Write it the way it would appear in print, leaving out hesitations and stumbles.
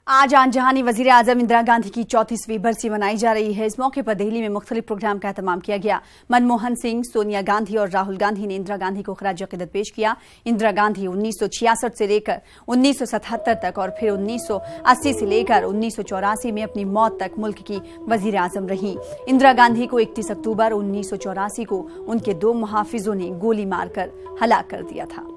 आज आनजहानी वजीर आजम इंदिरा गांधी की 34वीं बरसी मनाई जा रही है। इस मौके पर दिल्ली में मुख्तलिफ प्रोग्राम का एहतमाम किया गया। मनमोहन सिंह, सोनिया गांधी और राहुल गांधी ने इंदिरा गांधी को खराज अकीदत पेश किया। इंदिरा गांधी 1966 से लेकर 1977 तक और फिर 1980 से लेकर 1984 में अपनी मौत तक मुल्क की वजीर आजम रही। इंदिरा गांधी को 31 अक्टूबर 1984 को उनके 2 मुहाफिजों ने गोली मारकर हलाक कर दिया था।